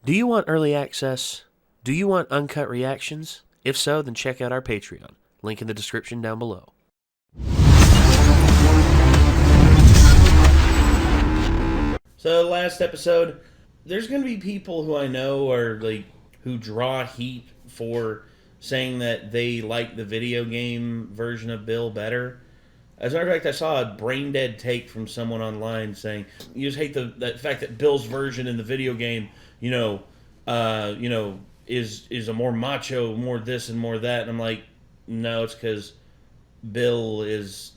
Do you want early access? Do you want uncut reactions? If so, then check out our Patreon. Link in the description down below. So, last episode, there's going to be people who I know are like, who draw heat for saying that they like the video game version of Bill better. As a matter of fact, I saw a brain-dead take from someone online saying, you just hate the fact that Bill's version in the video game, is a more macho, more this and more that. And I'm like, no, it's because Bill is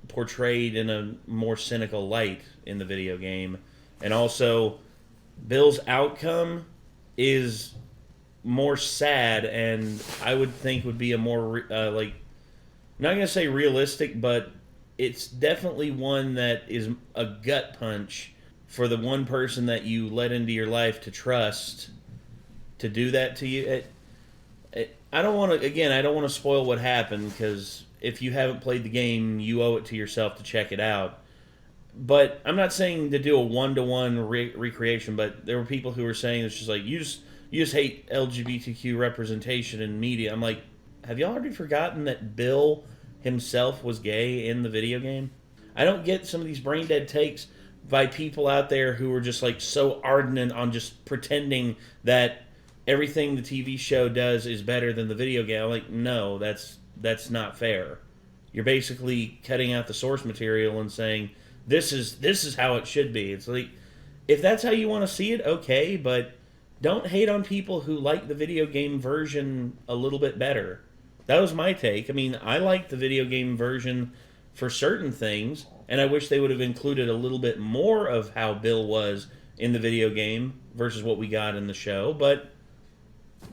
portrayed in a more cynical light in the video game. And also, Bill's outcome is more sad, and I would think would be a more, not going to say realistic, but it's definitely one that is a gut punch for the one person that you let into your life to trust to do that to you. I don't want to spoil what happened, because if you haven't played the game, you owe it to yourself to check it out. But I'm not saying to do a one-to-one recreation, but there were people who were saying it's just like, you just hate LGBTQ representation in media. I'm like, have you already forgotten that Bill himself was gay in the video game? I don't get some of these brain-dead takes by people out there who are just like so ardent on just pretending that everything the TV show does is better than the video game. I'm like, no, that's not fair. You're basically cutting out the source material and saying, this is how it should be. It's like, if that's how you want to see it, okay, but don't hate on people who like the video game version a little bit better. That was my take. I mean, I like the video game version for certain things, and I wish they would have included a little bit more of how Bill was in the video game versus what we got in the show, but,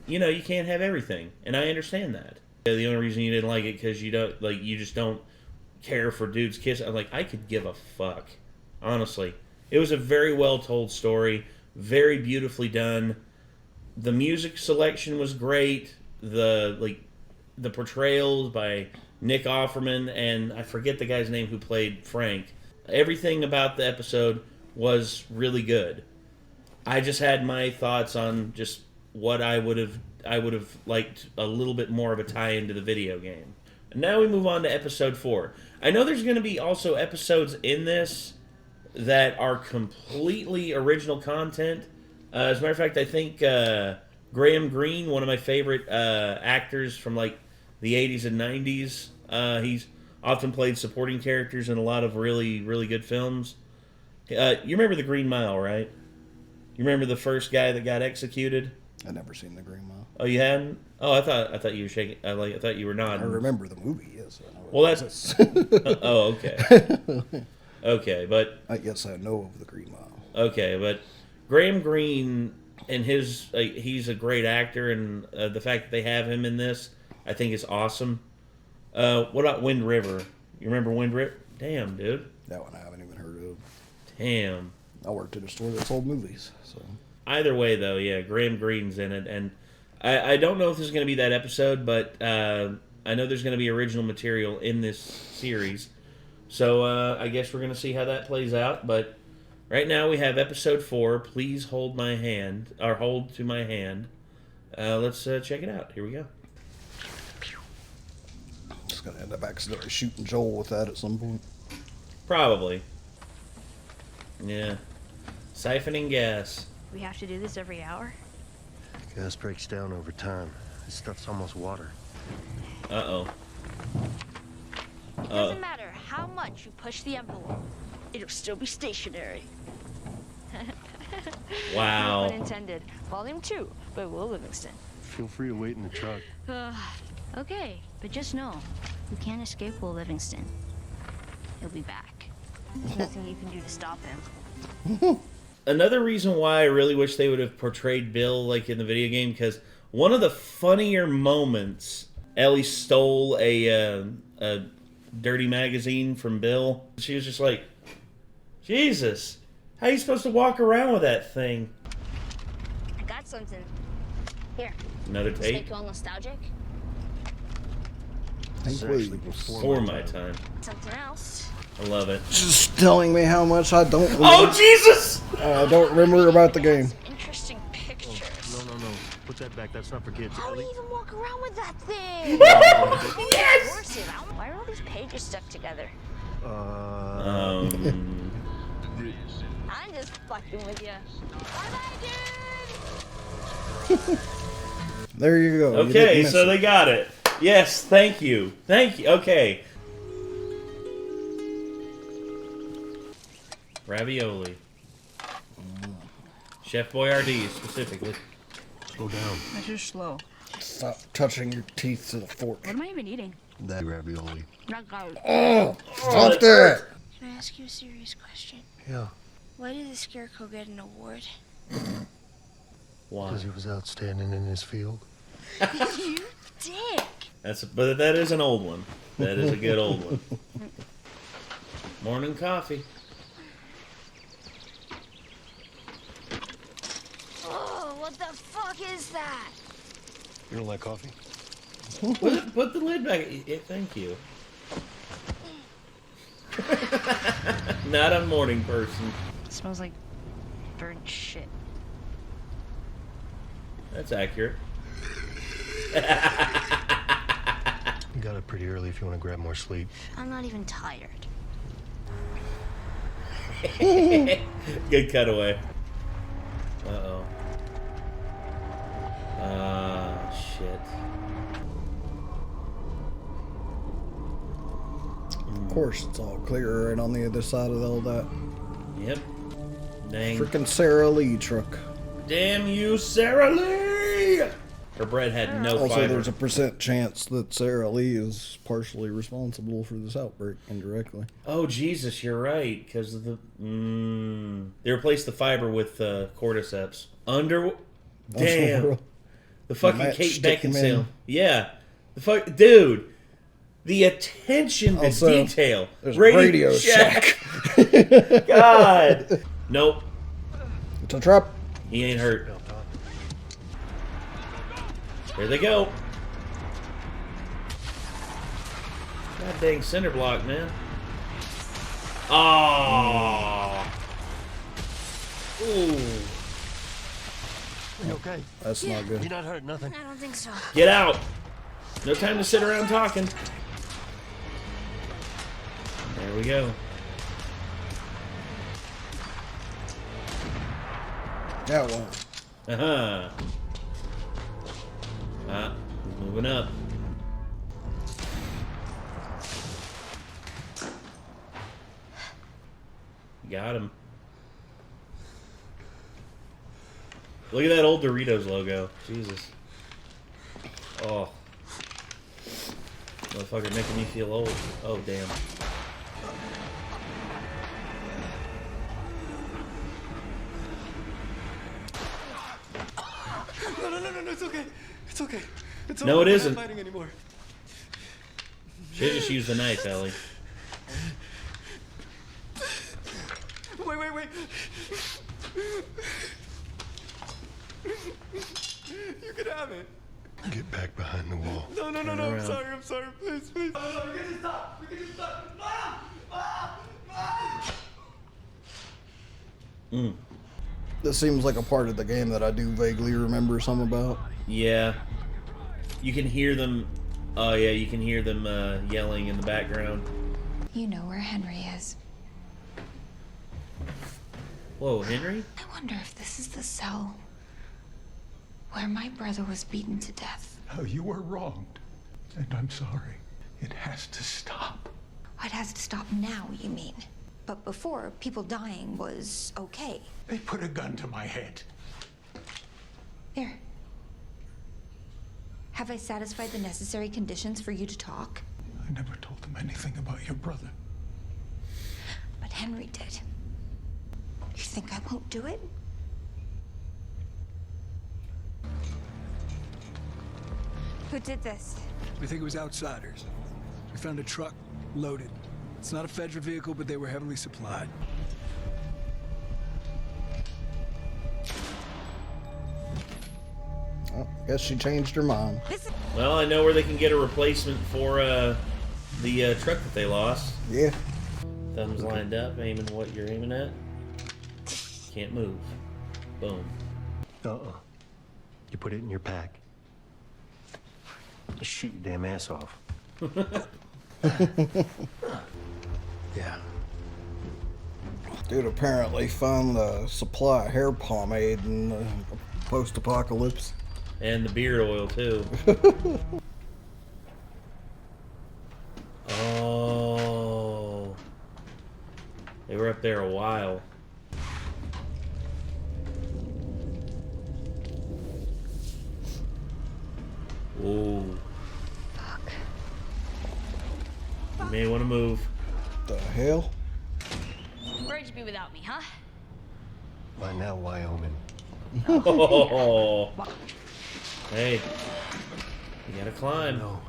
you can't have everything, and I understand that. The only reason you didn't like it because you just don't care for dudes kissing. I'm like, I could give a fuck. Honestly. It was a very well told story. Very beautifully done. The music selection was great. The portrayals by Nick Offerman, and I forget the guy's name who played Frank. Everything about the episode was really good. I just had my thoughts on just what I would have liked a little bit more of a tie-in to the video game. And now we move on to episode 4. I know there's going to be also episodes in this that are completely original content. As a matter of fact, I think Graham Greene, one of my favorite actors from like the 80s and 90s, he's often played supporting characters in a lot of really, really good films. You remember The Green Mile, right? You remember the first guy that got executed? I've never seen The Green Mile. Oh, you hadn't? Oh, I thought you were shaking. I thought you were nodding. I remember the movie. Yes. I know well, that's. Oh, okay. Okay, but yes, I know of The Green Mile. Okay, but Graham Greene and he's a great actor, and the fact that they have him in this, I think is awesome. What about Wind River? You remember Wind River? Damn, dude. That one I haven't even heard of. Damn. I worked at a store that sold movies, so. Either way, though, yeah, Graham Greene's in it, and I don't know if this is going to be that episode, but I know there's going to be original material in this series, so I guess we're going to see how that plays out, but right now we have episode 4, Please Hold My Hand, or Hold to My Hand. Let's check it out. Here we go. Just going to end up accidentally shooting Joel with that at some point. Probably. Yeah. Siphoning gas. We have to do this every hour? Gas breaks down over time. This stuff's almost water. Uh-oh. It doesn't matter how much you push the envelope. It'll still be stationary. Wow. No pun intended. Volume 2 by Will Livingston. Feel free to wait in the truck. Okay, but just know, you can't escape Will Livingston. He'll be back. There's nothing you can do to stop him. Another reason why I really wish they would have portrayed Bill like in the video game, because one of the funnier moments, Ellie stole a dirty magazine from Bill. She was just like, Jesus, how are you supposed to walk around with that thing? I got something. Here. Another Let's tape? make you all nostalgic. This is actually Before my time. Something else. I love it. Just telling me how much I don't remember. Oh, Jesus! I don't remember about the game. Interesting pictures. pictures. No. Put that back. That's not for kids. How do Ellie? you even walk around with that thing? Yes! Horses. Why are all these pages stuck together? Um, I'm just fucking with you. Bye-bye, dude! There you go. You okay, didn't miss so it. they got it. Yes, thank you. Thank you. Okay. Ravioli. Chef Boyardee, specifically. Slow down. That's just slow. Stop touching your teeth to the fork. What am I even eating? That ravioli. Not good. Oh, stop that! Can I ask you a serious question? Yeah, Why did the Scarecrow get an award? Why? because he was outstanding in his field. You dick! But that is an old one. That is a good old one. Morning coffee. Oh, what the fuck is that? You don't like coffee? Put the lid back. Yeah, thank you. Not a morning person. It smells like burnt shit. That's accurate. You got up pretty early if you want to grab more sleep. I'm not even tired. Good cutaway. Uh-oh. Shit. Of course, it's all clear right on the other side of all that. Yep. Dang. Freaking Sarah Lee truck. Damn you, Sarah Lee! Her bread had no Also, fiber. there's a % chance that Sarah Lee is partially responsible for this outbreak indirectly. Oh, Jesus, you're right. Because of the... They replaced the fiber with cordyceps. Damn. The fucking Matt Kate Stickman. Beckinsale. Yeah. The fuck... Dude. The attention to Also, detail. There's Radio Shack. God. Nope. It's a trap. He ain't hurt. There they go. God dang cinder block, man. Oh. Ooh. Are you okay? That's not good. You're not hurt, nothing. I don't think so. Get out. No time to sit around talking. There we go. That one. Uh-huh. He's moving up. Got him. Look at that old Doritos logo. Jesus. Oh. Motherfucker making me feel old. Oh, damn. No, it's okay. It's okay. It's No, over. it We're isn't. not fighting anymore. Should've just used the knife, Ellie. Wait. You can have it. Get back behind the wall. No. around. I'm sorry. Please. No, we can just stop. We can just stop. This seems like a part of the game that I do vaguely remember some about. Yeah. You can hear them... Oh, yeah, you can hear them yelling in the background. You know where Henry is. Whoa, Henry? I wonder if this is the cell where my brother was beaten to death. Oh, you were wronged. And I'm sorry. It has to stop. It has to stop now, you mean? But before, people dying was okay. They put a gun to my head. Here. Have I satisfied the necessary conditions for you to talk? I never told them anything about your brother. But Henry did. You think I won't do it? Who did this? We think it was outsiders. We found a truck loaded. It's not a federal vehicle, but they were heavily supplied. Oh, guess she changed her mind. Well, I know where they can get a replacement for the truck that they lost. Yeah. Thumbs lined up, aiming what you're aiming at. Can't move. Boom. You put it in your pack. You shoot your damn ass off. Yeah. Dude apparently found the supply of hair pomade in the post-apocalypse. And the beard oil, too. Oh. They were up there a while. Ooh. Fuck. You may want to move. The hell? Where'd you be without me, huh? By now, Wyoming. Oh. Hey. You gotta climb. No.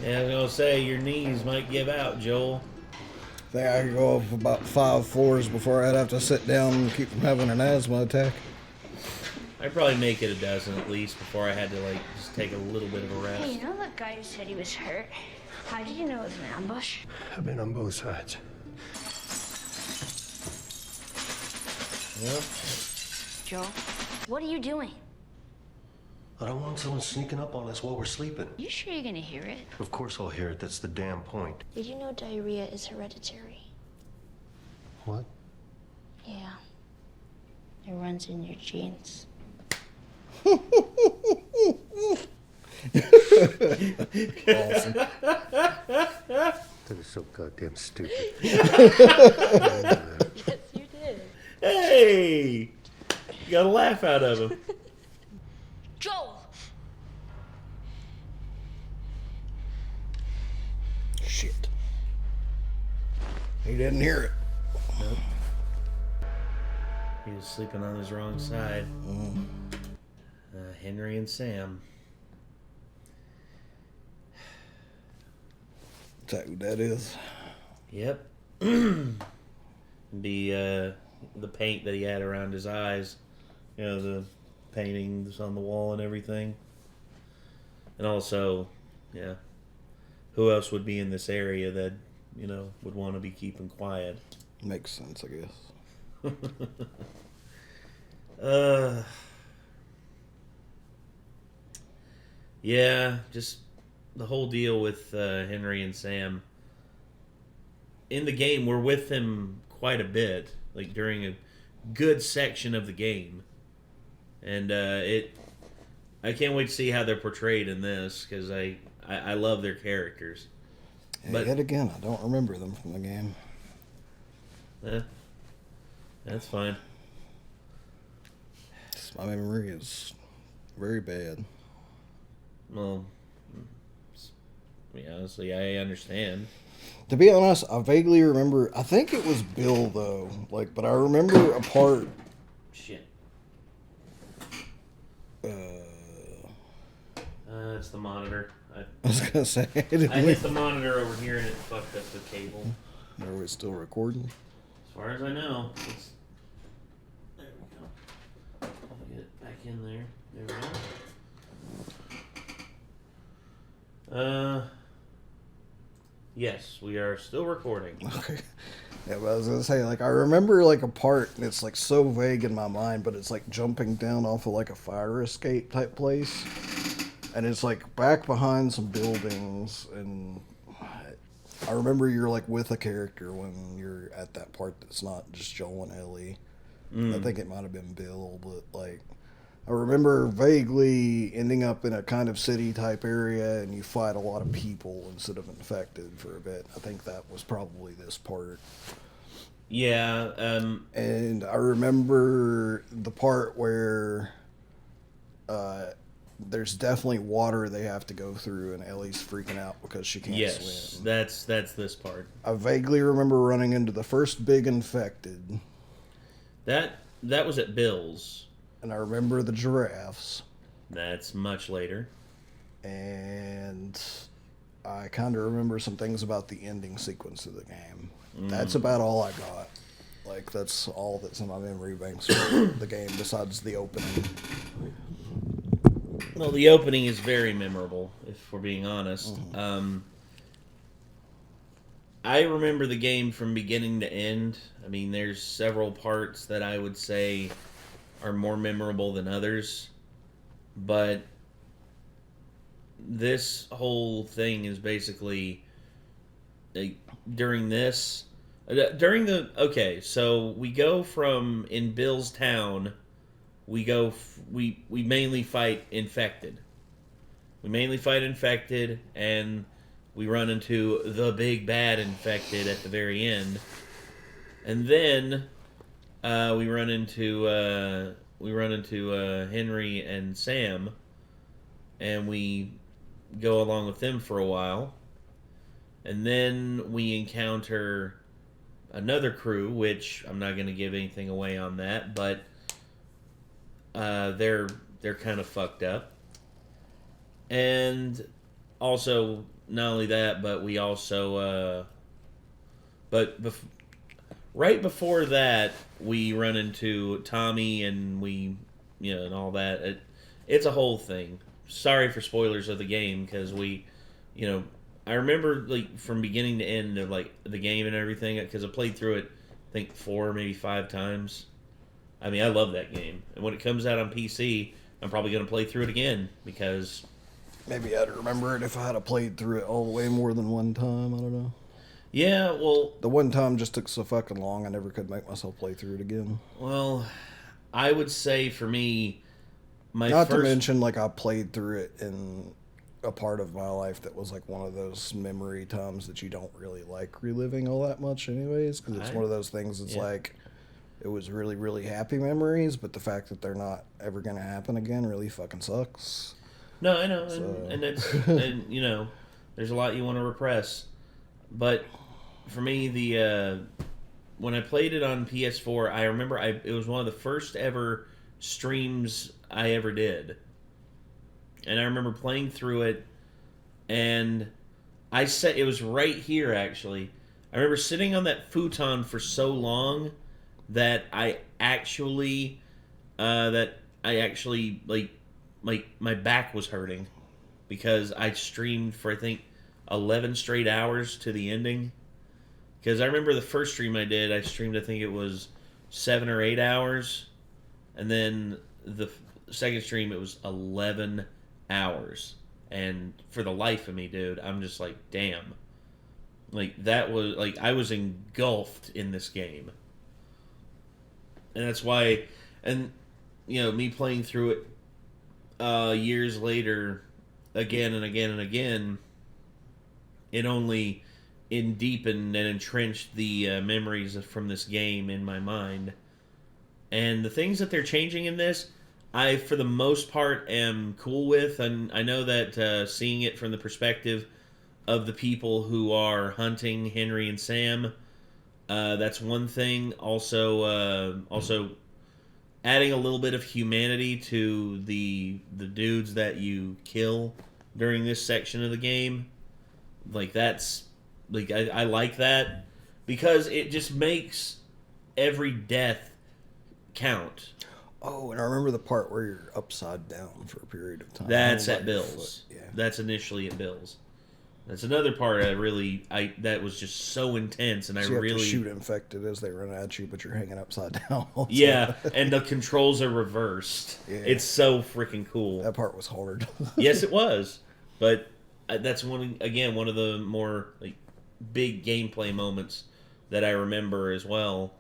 Yeah, I was gonna say, your knees might give out, Joel. I think I could go up about 5 floors before I'd have to sit down and keep from having an asthma attack. I'd probably make it a dozen at least before I had to, like, just take a little bit of a rest. Hey, you know that guy who said he was hurt? How did you know it was an ambush? I've been on both sides. Well, Joel, what are you doing? I don't want someone sneaking up on us while we're sleeping. You sure you're gonna hear it? Of course I'll hear it. That's the damn point. Did you know diarrhea is hereditary? What? Yeah. It runs in your genes. Awesome. That is so goddamn stupid. Yes, you did. hey! You got a laugh out of him. Joel! Shit. He didn't hear it. Nope. He was sleeping on his wrong side. Henry and Sam. Is that who that is? Yep. The paint that he had around his eyes. You know, the paintings on the wall and everything. And also, yeah, who else would be in this area that, you know, would want to be keeping quiet? Makes sense, I guess. Yeah, just the whole deal with Henry and Sam. In the game, we're with him quite a bit, like during a good section of the game, and I can't wait to see how they're portrayed in this because I love their characters. But yet again, I don't remember them from the game. That's fine. My memory is very bad. Well, honestly, I understand. To be honest, I vaguely remember. I think it was Bill though. Like, but I remember a part. Shit. It's the monitor. I was gonna say. I hit the monitor over here and it fucked up the cable. Are we still recording? As far as I know, there we go. I'll get it back in there. There we go. Yes, we are still recording. Okay. Yeah, but I was gonna say, like, I remember like a part, and it's like so vague in my mind, but it's like jumping down off of like a fire escape type place, and it's like back behind some buildings, and I remember you're like with a character when you're at that part that's not just Joel and Ellie. I think it might have been Bill, but like I remember vaguely ending up in a kind of city type area and you fight a lot of people instead of infected for a bit. I think that was probably this part. Yeah. And I remember the part where there's definitely water they have to go through and Ellie's freaking out because she can't swim. That's this part. I vaguely remember running into the first big infected. That was at Bill's. And I remember the giraffes. That's much later. And I kind of remember some things about the ending sequence of the game. That's about all I got. Like, that's all that's in my memory banks for the game, besides the opening. Well, the opening is very memorable, if we're being honest. I remember the game from beginning to end. I mean, there's several parts that I would say are more memorable than others. but this whole thing is basically during this. Okay, so we go from in Bill's town, we mainly fight infected. We mainly fight infected, and we run into the big bad infected at the very end, and then we run into Henry and Sam, and we go along with them for a while, and then we encounter another crew, which I'm not going to give anything away on that, but they're kind of fucked up. And also, not only that, but we also, right before that, we run into Tommy, and we, and all that. It's a whole thing. Sorry for spoilers of the game, because I remember from beginning to end of the game and everything, because I played through it, I think 4, maybe 5 times. I mean, I love that game, and when it comes out on PC, I'm probably going to play through it again, because maybe I'd remember it if I had played through it all the way more than one time. I don't know. Yeah, well, the one time just took so fucking long, I never could make myself play through it again. Well, I would say for me, not to mention I played through it in a part of my life that was one of those memory times that you don't really like reliving all that much anyways, because it's one of those things that's it was really, really happy memories, but the fact that they're not ever going to happen again really fucking sucks. No, I know, and it's and there's a lot you want to repress, but for me, when I played it on PS4, I remember it was one of the first ever streams I ever did. And I remember playing through it, and it was right here, actually. I remember sitting on that futon for so long that I actually my back was hurting, because I streamed for, I think, 11 straight hours to the ending. Because I remember the first stream I did, I streamed, I think it was 7 or 8 hours. And then the second stream, it was 11 hours. And for the life of me, dude, I'm just like, damn. That was, I was engulfed in this game. And that's why, and, me playing through it years later, again and again and again, it only deepened and entrenched the memories from this game in my mind. And the things that they're changing in this, I, for the most part, am cool with. And I know that seeing it from the perspective of the people who are hunting Henry and Sam, that's one thing. Also adding a little bit of humanity to the dudes that you kill during this section of the game. That's... I like that, because it just makes every death count. Oh, and I remember the part where you're upside down for a period of time. That's at Bill's. Yeah. That's initially at Bill's. That's another part that was just so intense, and so you have to shoot infected as they run at you, but you're hanging upside down. Yeah, and the controls are reversed. Yeah. It's so freaking cool. That part was hard. Yes, it was, but that's one of the more big gameplay moments that I remember as well.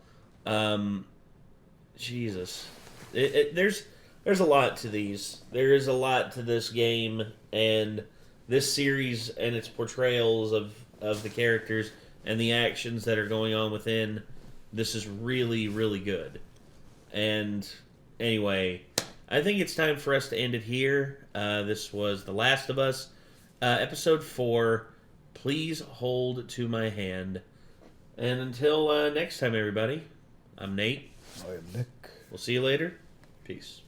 Jesus, there's a lot to these. There is a lot to this game and this series and its portrayals of the characters and the actions that are going on within. This is really, really good. And anyway, I think it's time for us to end it here. This was The Last of Us, episode 4. Please hold to my hand. And until next time, everybody, I'm Nate. I am Nick. We'll see you later. Peace.